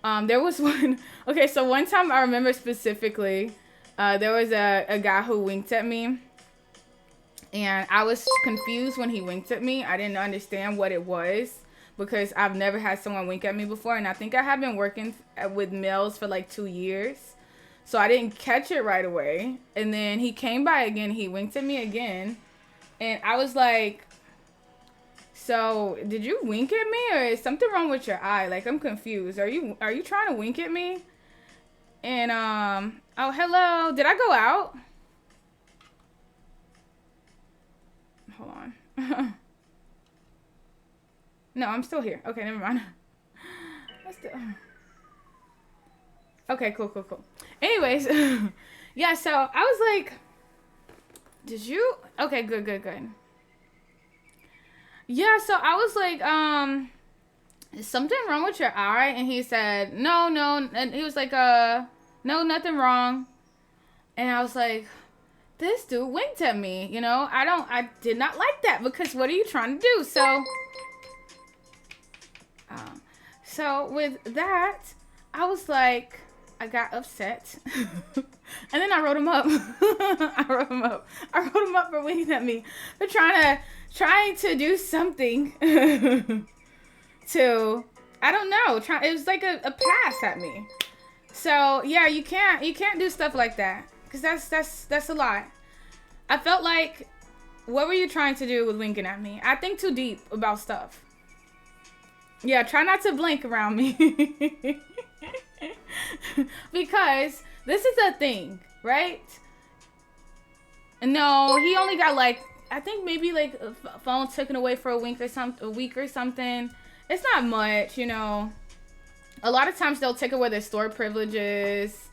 Speaker 1: There was one. Okay, so one time I remember specifically, there was a guy who winked at me, and I was confused when he winked at me. I didn't understand what it was. because I've never had someone wink at me before, and I think I have been working with males for like 2 years, so I didn't catch it right away. And then he came by again, he winked at me again, and I was like, so did you wink at me, or is something wrong with your eye? Like, I'm confused. Are you trying to wink at me? And oh, hello, did I go out? Hold on. No, I'm still here. Okay, never mind. Okay, cool. Anyways, yeah, so I was like, did you? Okay, good. Yeah, so I was like, is something wrong with your eye? And he said, no. And he was like, no, nothing wrong. And I was like, this dude winked at me, you know? I did not like that, because what are you trying to do? So with that, I was like, I got upset. And then I wrote him up. I wrote him up for winking at me. For trying to do something to, I don't know, it was like a pass at me. So yeah, you can't do stuff like that, because that's a lot. I felt like, what were you trying to do with winking at me? I think too deep about stuff. Yeah, try not to blink around me. Because this is a thing, right? No, he only got like, I think maybe like a phone taken away for a week or something. It's not much, you know. A lot of times they'll take away their store privileges,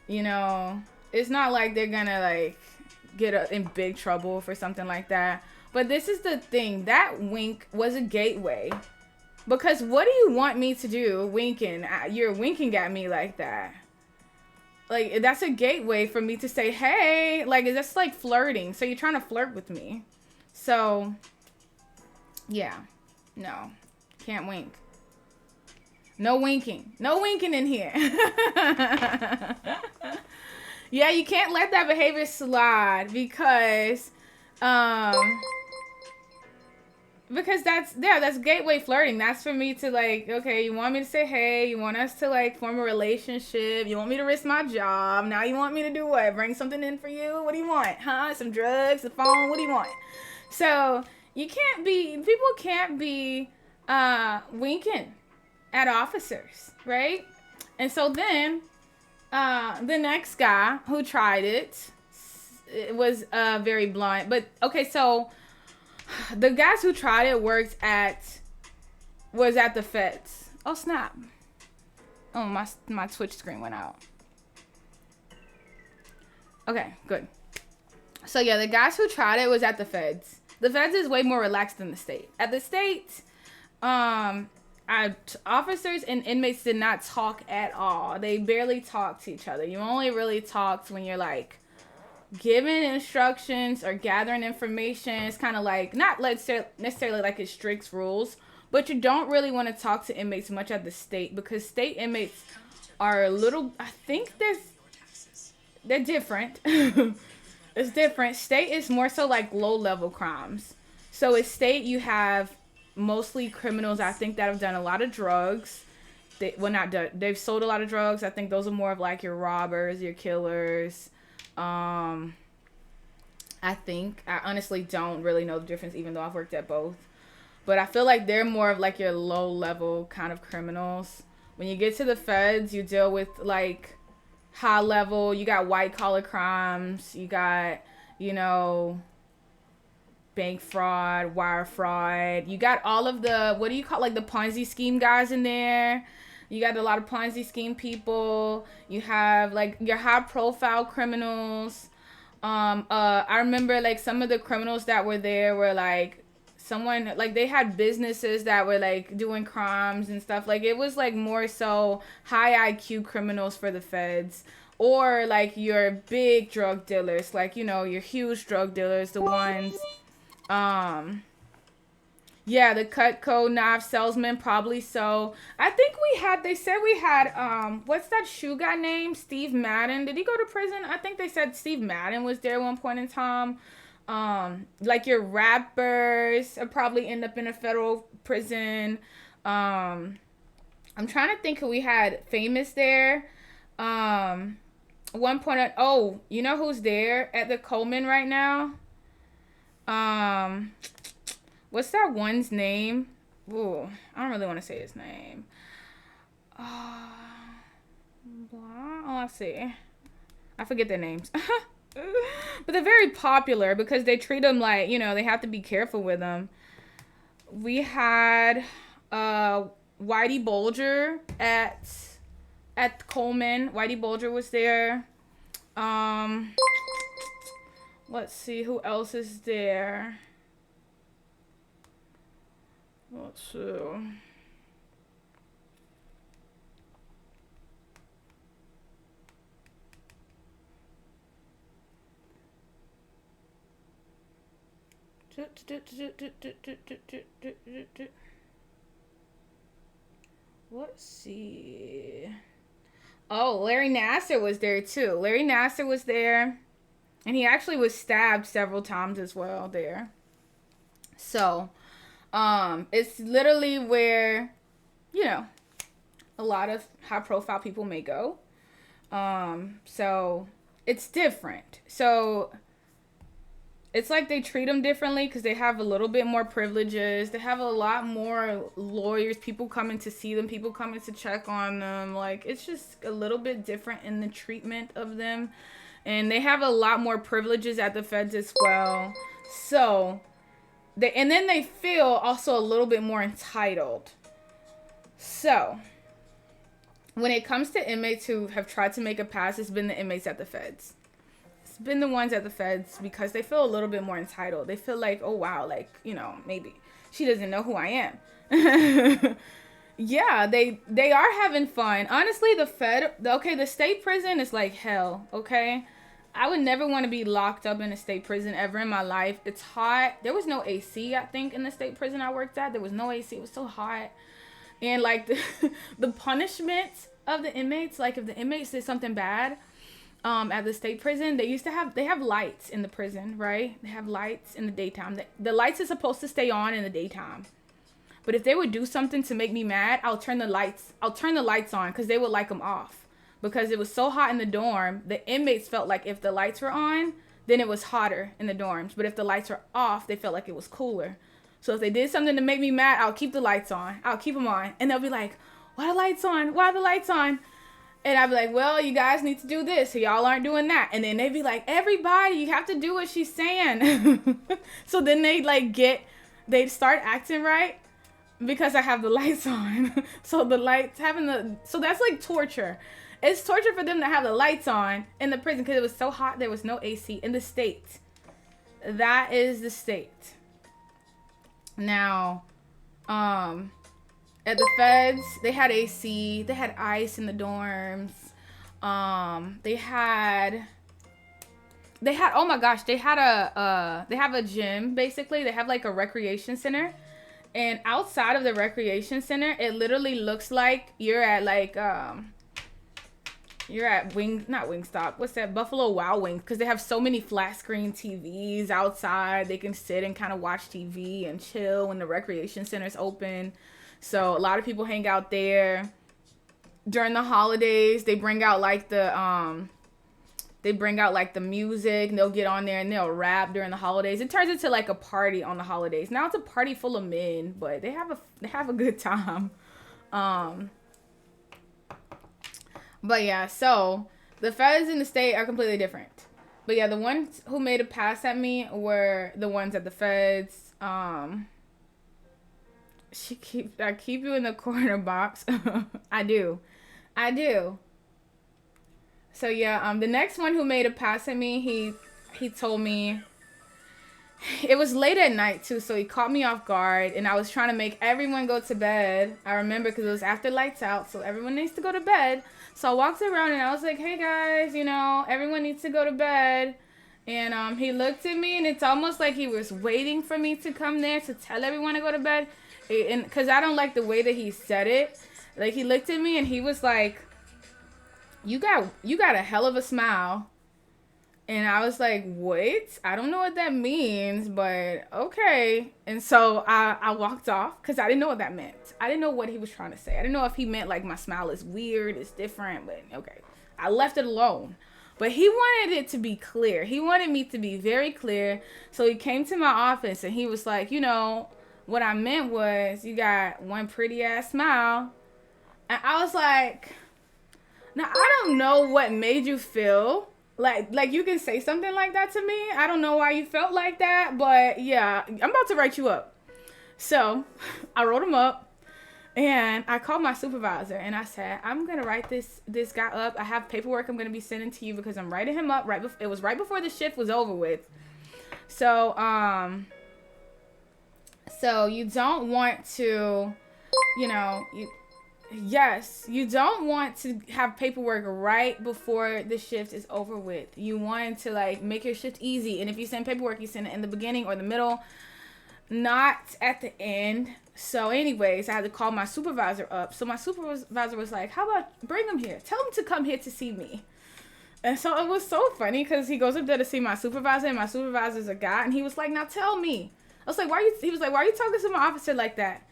Speaker 1: you know. It's not like they're gonna like get in big trouble for something like that. But this is the thing, that wink was a gateway. Because what do you want me to do winking? You're winking at me like that. Like, that's a gateway for me to say, hey, like, that's like flirting. So you're trying to flirt with me. So, yeah. No. Can't wink. No winking. No winking in here. Yeah, you can't let that behavior slide, because that's gateway flirting. That's for me to like, okay, you want me to say hey, you want us to like form a relationship, you want me to risk my job, now you want me to do what? Bring something in for you? What do you want? Huh? Some drugs, a phone, what do you want? So people can't be winking at officers, right? And so then the next guy who tried it was very blunt. But okay, so the guys who tried it was at the feds. Oh snap! Oh, my Twitch screen went out. Okay, good. So yeah, the guys who tried it was at the feds. The feds is way more relaxed than the state. At the state, officers and inmates did not talk at all. They barely talk to each other. You only really talk when you're like giving instructions or gathering information. It's kind of like, not necessarily like it strict rules, but you don't really want to talk to inmates much at the state, because state inmates are a little, I think they're different. It's different. State is more so like low level crimes. So at state you have mostly criminals, I think, that have done a lot of drugs. They've sold a lot of drugs. I think those are more of like your robbers, your killers. I honestly don't really know the difference, even though I've worked at both. But I feel like they're more of like your low level kind of criminals. When you get to the feds, you deal with like high level. You got white collar crimes. You got, you know, bank fraud, wire fraud. You got all of the, what do you call, like the Ponzi scheme guys in there. You got a lot of Ponzi scheme people. You have like your high profile criminals. I remember like some of the criminals that were there were like someone, like they had businesses that were like doing crimes and stuff. Like it was like more so high IQ criminals for the feds, or like your big drug dealers, like, you know, your huge drug dealers, the ones, yeah, the Cutco knife salesman, probably so. I think they said we had, what's that shoe guy named? Steve Madden. Did he go to prison? I think they said Steve Madden was there at one point in time. Like your rappers probably end up in a federal prison. I'm trying to think who we had famous there. One point. Oh, you know who's there at the Coleman right now? Um, what's that one's name? Ooh, I don't really want to say his name. Uh, oh, let's see. I forget their names. But they're very popular because they treat them like, they have to be careful with them. We had Whitey Bulger at Coleman. Whitey Bulger was there. Let's see who else is there. Let's see. Let's see. Oh, Larry Nassar was there too. Larry Nassar was there. And he actually was stabbed several times as well there. So, it's literally where, a lot of high profile people may go. So it's different. So it's like they treat them differently because they have a little bit more privileges. They have a lot more lawyers, people coming to see them, people coming to check on them. Like, it's just a little bit different in the treatment of them. And they have a lot more privileges at the feds as well. So, and then they feel also a little bit more entitled. So, when it comes to inmates who have tried to make a pass, it's been the inmates at the feds. It's been the ones at the feds because they feel a little bit more entitled. They feel like, oh wow, like, maybe she doesn't know who I am. Yeah, they are having fun. Honestly, the state prison is like hell, okay? I would never want to be locked up in a state prison ever in my life. It's hot. There was no AC, I think, in the state prison I worked at. There was no AC. It was so hot. And like the punishment of the inmates, like if the inmates did something bad, at the state prison, they have lights in the prison, right? They have lights in the daytime. The lights are supposed to stay on in the daytime. But if they would do something to make me mad, I'll turn the lights on because they would like them off. Because it was so hot in the dorm, the inmates felt like if the lights were on, then it was hotter in the dorms. But if the lights were off, they felt like it was cooler. So if they did something to make me mad, I'll keep the lights on. I'll keep them on. And they'll be like, why are the lights on? Why are the lights on? And I'd be like, well, you guys need to do this. So y'all aren't doing that. And then they'd be like, everybody, you have to do what she's saying. So then they'd start acting right because I have the lights on. So so that's like torture. It's torture for them to have the lights on in the prison because it was so hot. There was no AC in the state. That is the state. Now, at the feds, they had AC. They had ice in the dorms. They had oh my gosh, they have a gym basically. They have like a recreation center. And outside of the recreation center, it literally looks like you're at not Wingstop. What's that? Buffalo Wild Wings. Because they have so many flat screen TVs outside. They can sit and kind of watch TV and chill when the recreation center's open. So a lot of people hang out there. During the holidays, they bring out like the music, and they'll get on there and they'll rap during the holidays. It turns into like a party on the holidays. Now it's a party full of men, but they have a good time. But yeah, so the feds in the state are completely different. But yeah, the ones who made a pass at me were the ones at the feds. I keep you in the corner box. I do. So yeah, the next one who made a pass at me, he told me, it was late at night too, so he caught me off guard, and I was trying to make everyone go to bed. I remember because it was after lights out, so everyone needs to go to bed. So I walked around and I was like, hey guys, everyone needs to go to bed. And he looked at me, and it's almost like he was waiting for me to come there to tell everyone to go to bed. And because I don't like the way that he said it. Like, he looked at me and he was like, you got a hell of a smile. And I was like, what? I don't know what that means, but okay. And so I walked off because I didn't know what that meant. I didn't know what he was trying to say. I didn't know if he meant like my smile is weird, it's different, but okay. I left it alone. But he wanted it to be clear. He wanted me to be very clear. So he came to my office and he was like, you know, what I meant was you got one pretty ass smile. And I was like, now I don't know what made you feel like you can say something like that to me. I don't know why you felt like that, but yeah, I'm about to write you up. So I wrote him up and I called my supervisor and I said, I'm gonna write this guy up. I have paperwork I'm gonna be sending to you because I'm writing him up it was right before the shift was over with. So so you don't want to, you know, yes, you don't want to have paperwork right before the shift is over with. You want to like make your shift easy, and if you send paperwork, you send it in the beginning or the middle, not at the end. So anyways, I had to call my supervisor up. So my supervisor was like, how about bring him here, tell him to come here to see me. And so it was so funny because he goes up there to see my supervisor, and my supervisor's a guy, and he was like, now tell me. I was like, he was like, why are you talking to my officer like that?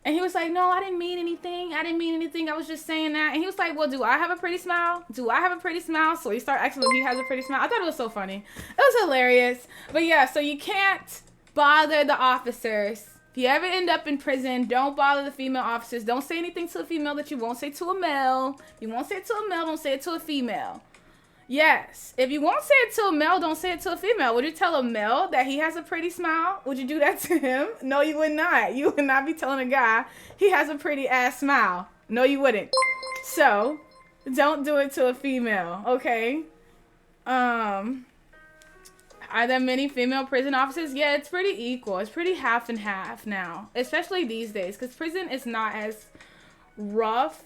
Speaker 1: And he was like, no, I didn't mean anything. I was just saying that. And he was like, well, do I have a pretty smile? Do I have a pretty smile? So he started asking if he has a pretty smile. I thought it was so funny. It was hilarious. But yeah, so you can't bother the officers. If you ever end up in prison, don't bother the female officers. Don't say anything to a female that you won't say to a male. If you won't say it to a male, don't say it to a female. Yes. If you won't say it to a male, don't say it to a female. Would you tell a male that he has a pretty smile? Would you do that to him? No, you would not. You would not be telling a guy he has a pretty ass smile. No, you wouldn't. So, don't do it to a female, okay? Are there many female prison officers? Yeah, it's pretty equal. It's pretty half and half now, especially these days, because prison is not as rough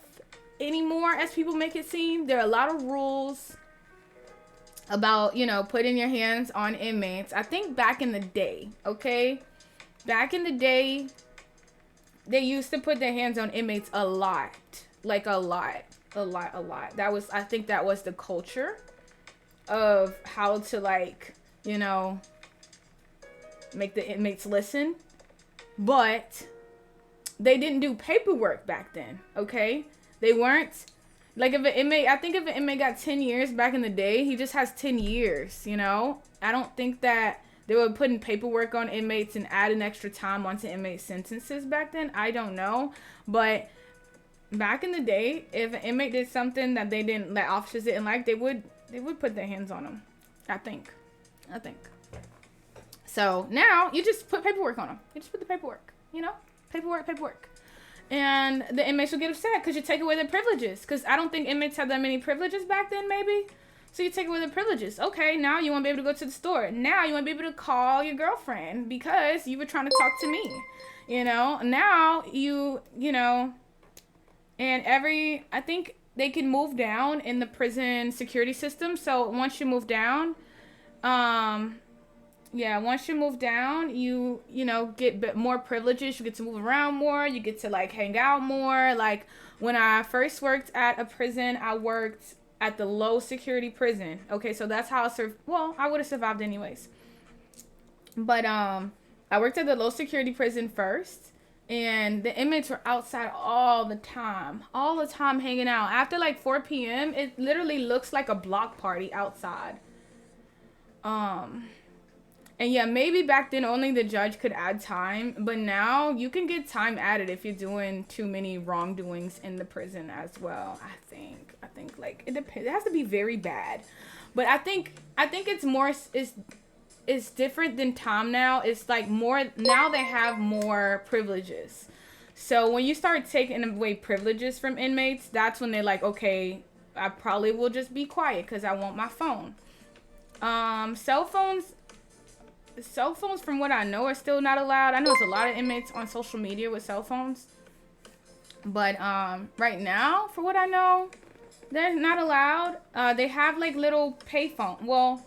Speaker 1: anymore as people make it seem. There are a lot of rules about, you know, putting your hands on inmates. I think back in the day, okay? Back in the day, they used to put their hands on inmates a lot. Like a lot. I think that was the culture of how to, like, you know, make the inmates listen. But they didn't do paperwork back then, okay? They weren't. Like, if an inmate got 10 years back in the day, he just has 10 years, you know? I don't think that they were putting paperwork on inmates and adding extra time onto inmate sentences back then. I don't know. But back in the day, if an inmate did something that officers didn't like, they would put their hands on them. I think. So, now, you just put paperwork on them. You just put the paperwork, you know? Paperwork. And the inmates will get upset because you take away their privileges. Because I don't think inmates had that many privileges back then, maybe. So you take away their privileges. Okay, now you won't be able to go to the store. Now you won't be able to call your girlfriend because you were trying to talk to me. You know, now you know, and I think they can move down in the prison security system. So once you move down, once you move down, you know, get more privileges. You get to move around more. You get to, like, hang out more. Like, when I first worked at a prison, I worked at the low security prison. Okay, so that's how I would have survived anyways. But, I worked at the low security prison first. And the inmates were outside all the time hanging out. After, like, 4 p.m., it literally looks like a block party outside. And yeah, maybe back then only the judge could add time, but now you can get time added if you're doing too many wrongdoings in the prison as well. I think like it depends. It has to be very bad, but I think it's more it's different than time now. It's like more now they have more privileges. So when you start taking away privileges from inmates, that's when they're like, okay, I probably will just be quiet because I want my phone. Cell phones, from what I know, are still not allowed. I know there's a lot of inmates on social media with cell phones. But right now, for what I know, they're not allowed. They have, like, little payphone. Well,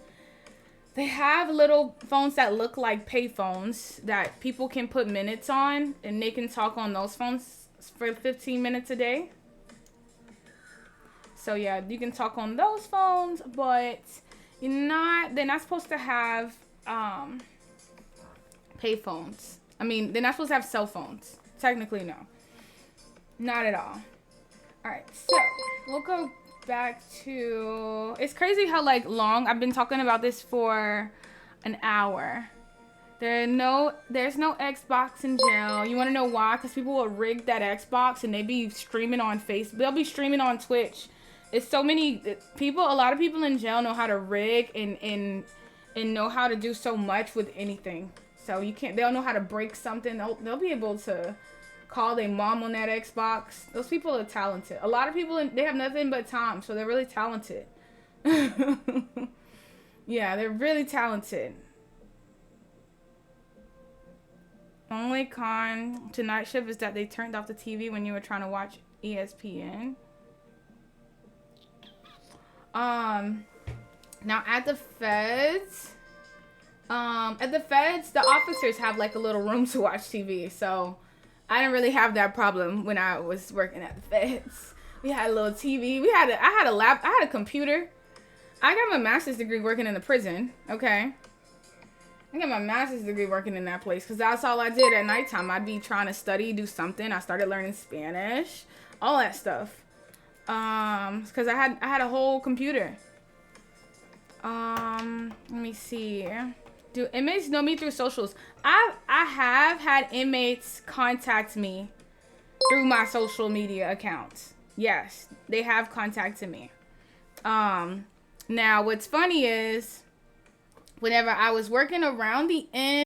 Speaker 1: they have little phones that look like payphones that people can put minutes on. And they can talk on those phones for 15 minutes a day. So, yeah, you can talk on those phones. But they're not supposed to have pay phones. I mean, they're not supposed to have cell phones. Technically, no. Not at all. Alright, so we'll go back to... It's crazy how, like, long... I've been talking about this for an hour. There's no Xbox in jail. You want to know why? Because people will rig that Xbox and they be streaming on Facebook. They'll be streaming on Twitch. It's so many people... A lot of people in jail know how to rig and know how to do so much with anything. So you can't... They'll know how to break something. They'll be able to... call their mom on that Xbox. Those people are talented. A lot of people, they have nothing but time, so they're really talented. Yeah, they're really talented. Only con to night shift is that they turned off the TV when you were trying to watch ESPN. Now at the feds, the officers have like a little room to watch TV, so I didn't really have that problem when I was working at the feds. We had a little TV. I had a computer. I got my master's degree working in the prison, okay? I got my master's degree working in that place because that's all I did at nighttime. I'd be trying to study, do something. I started learning Spanish, all that stuff. Because I had a whole computer. Let me see. Do inmates know me through socials? I have had inmates contact me through my social media accounts. Yes, they have contacted me. Now what's funny is whenever I was working around the end